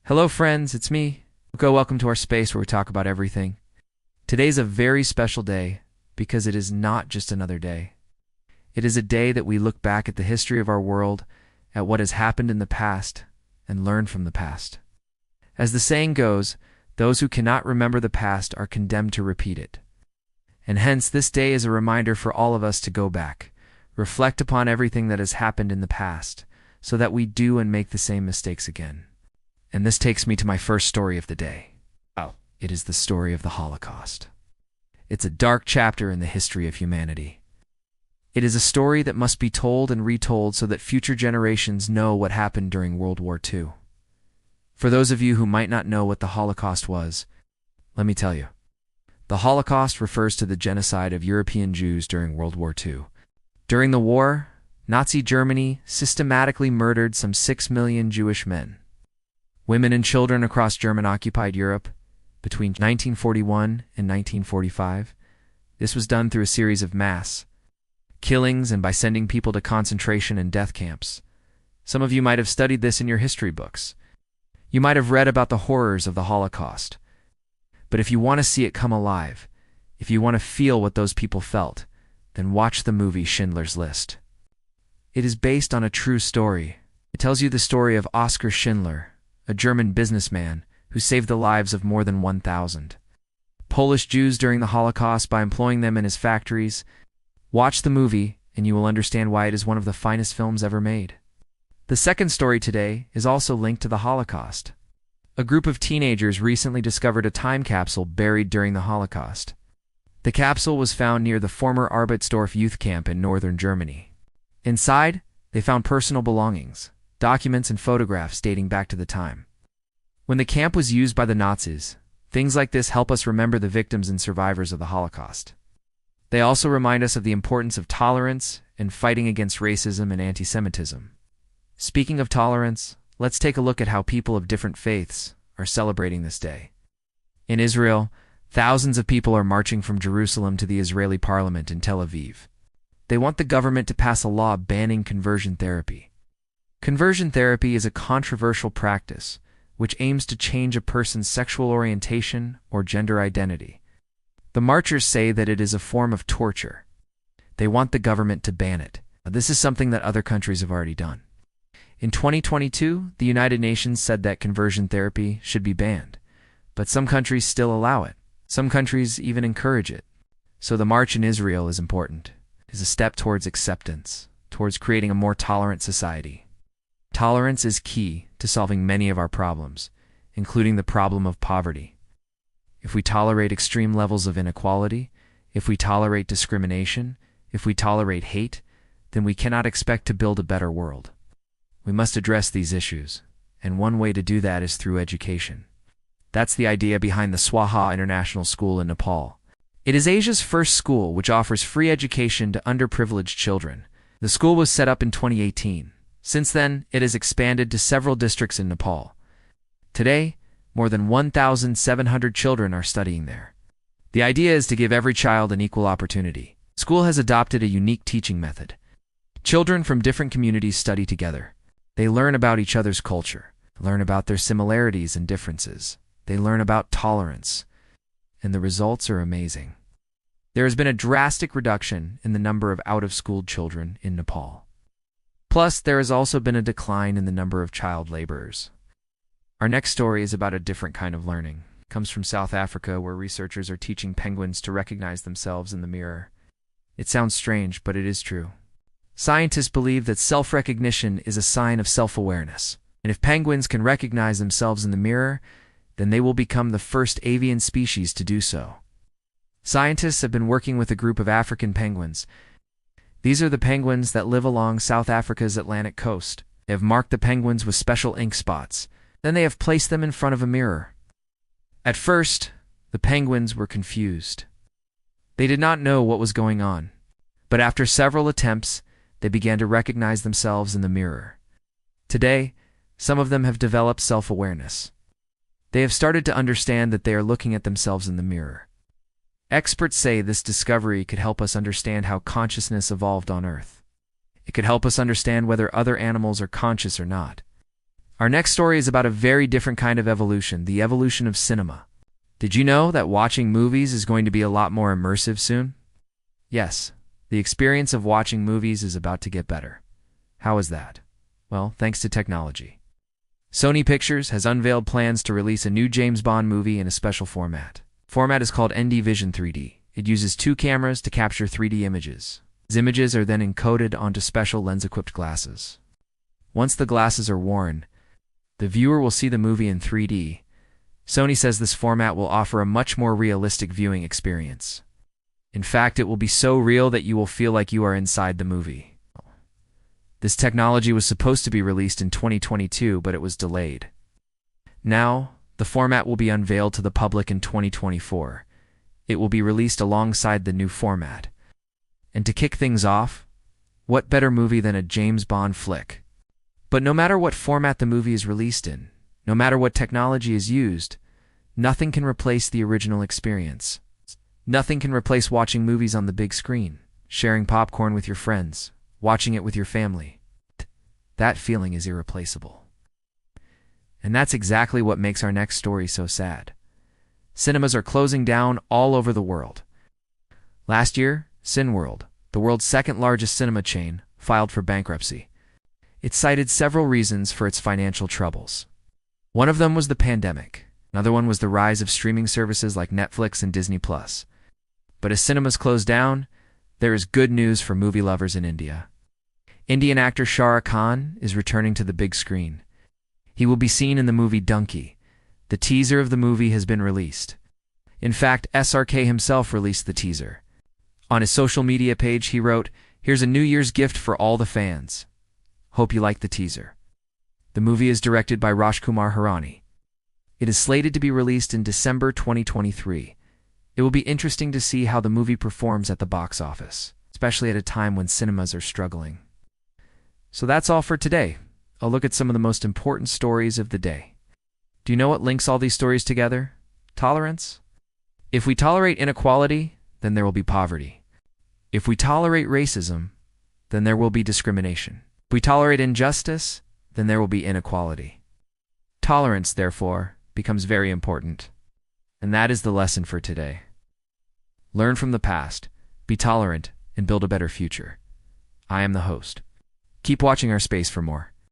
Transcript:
Hello friends, it's me. Welcome to our space where we talk about everything. Today's a very special day because it is not just another day. It is a day that we look back at the history of our world, at what has happened in the past, and learn from the past. As the saying goes, those who cannot remember the past are condemned to repeat it. And hence this day is a reminder for all of us to go back, reflect upon everything that has happened in the past, so that we do and make the same mistakes again. And this takes me to my first story of the day. It is the story of the Holocaust. It's a dark chapter in the history of humanity. It is a story that must be told and retold so that future generations know what happened during World War II. For those of you who might not know what the Holocaust was, let me tell you. The Holocaust refers to the genocide of European Jews during World War II. During the war, Nazi Germany systematically murdered some 6 million Jewish men, women and children across German-occupied Europe between 1941 and 1945. This was done through a series of mass killings and by sending people to concentration and death camps. Some of you might have studied this in your history books. You might have read about the horrors of the Holocaust. But if you want to see it come alive, if you want to feel what those people felt, then watch the movie Schindler's List. It is based on a true story. It tells you the story of Oskar Schindler, a German businessman who saved the lives of more than 1,000 Polish Jews during the Holocaust by employing them in his factories. Watch the movie, and you will understand why it is one of the finest films ever made. The second story today is also linked to the Holocaust. A group of teenagers recently discovered a time capsule buried during the Holocaust. The capsule was found near the former Arbeitsdorf youth camp in northern Germany. Inside, they found personal belongings, documents and photographs dating back to the time when the camp was used by the Nazis. Things like this help us remember the victims and survivors of the Holocaust. They also remind us of the importance of tolerance and fighting against racism and anti-Semitism. Speaking of tolerance, let's take a look at how people of different faiths are celebrating this day. In Israel, thousands of people are marching from Jerusalem to the Israeli parliament in Tel Aviv. They want the government to pass a law banning conversion therapy. Conversion therapy is a controversial practice which aims to change a person's sexual orientation or gender identity. The marchers say that it is a form of torture. They want the government to ban it. This is something that other countries have already done. In 2022, the United Nations said that conversion therapy should be banned, but some countries still allow it. Some countries even encourage it. So the march in Israel is important. It is a step towards acceptance, towards creating a more tolerant society. Tolerance is key to solving many of our problems, including the problem of poverty. If we tolerate extreme levels of inequality, if we tolerate discrimination, if we tolerate hate, then we cannot expect to build a better world. We must address these issues, and one way to do that is through education. That's the idea behind the Swaha International School in Nepal. It is Asia's first school which offers free education to underprivileged children. The school was set up in 2018. Since then, it has expanded to several districts in Nepal. Today, more than 1,700 children are studying there. The idea is to give every child an equal opportunity. The school has adopted a unique teaching method. Children from different communities study together. They learn about each other's culture, learn about their similarities and differences. They learn about tolerance, and the results are amazing. There has been a drastic reduction in the number of out-of-school children in Nepal. Plus, there has also been a decline in the number of child laborers. Our next story is about a different kind of learning. It comes from South Africa, where researchers are teaching penguins to recognize themselves in the mirror. It sounds strange, but it is true. Scientists believe that self-recognition is a sign of self-awareness. And if penguins can recognize themselves in the mirror, then they will become the first avian species to do so. Scientists have been working with a group of African penguins. These are the penguins that live along South Africa's Atlantic coast. They have marked the penguins with special ink spots. Then they have placed them in front of a mirror. At first, the penguins were confused. They did not know what was going on. But after several attempts, they began to recognize themselves in the mirror. Today, some of them have developed self-awareness. They have started to understand that they are looking at themselves in the mirror. Experts say this discovery could help us understand how consciousness evolved on Earth. It could help us understand whether other animals are conscious or not. Our next story is about a very different kind of evolution, the evolution of cinema. Did you know that watching movies is going to be a lot more immersive soon? Yes, the experience of watching movies is about to get better. How is that? Well, thanks to technology. Sony Pictures has unveiled plans to release a new James Bond movie in a special format. The format is called ND Vision 3D. It uses 2 cameras to capture 3D images. These images are then encoded onto special lens-equipped glasses. Once the glasses are worn, the viewer will see the movie in 3D. Sony says this format will offer a much more realistic viewing experience. In fact, it will be so real that you will feel like you are inside the movie. This technology was supposed to be released in 2022, but it was delayed. Now, the format will be unveiled to the public in 2024. It will be released alongside the new format. And to kick things off, what better movie than a James Bond flick? But no matter what format the movie is released in, no matter what technology is used, nothing can replace the original experience. Nothing can replace watching movies on the big screen, sharing popcorn with your friends, watching it with your family. That feeling is irreplaceable. And that's exactly what makes our next story so sad. Cinemas are closing down all over the world. Last year, Cineworld, the world's second-largest cinema chain, filed for bankruptcy. It cited several reasons for its financial troubles. One of them was the pandemic. Another one was the rise of streaming services like Netflix and Disney+. But as cinemas close down, there is good news for movie lovers in India. Indian actor Shah Rukh Khan is returning to the big screen. He will be seen in the movie Donkey. The teaser of the movie has been released. In fact, SRK himself released the teaser. On his social media page, he wrote, "Here's a New Year's gift for all the fans. Hope you like the teaser." The movie is directed by Rajkumar Hirani. It is slated to be released in December 2023. It will be interesting to see how the movie performs at the box office, especially at a time when cinemas are struggling. So that's all for today. A look at some of the most important stories of the day. Do you know what links all these stories together? Tolerance? If we tolerate inequality, then there will be poverty. If we tolerate racism, then there will be discrimination. If we tolerate injustice, then there will be inequality. Tolerance, therefore, becomes very important. And that is the lesson for today. Learn from the past, be tolerant, and build a better future. I am the host. Keep watching our space for more.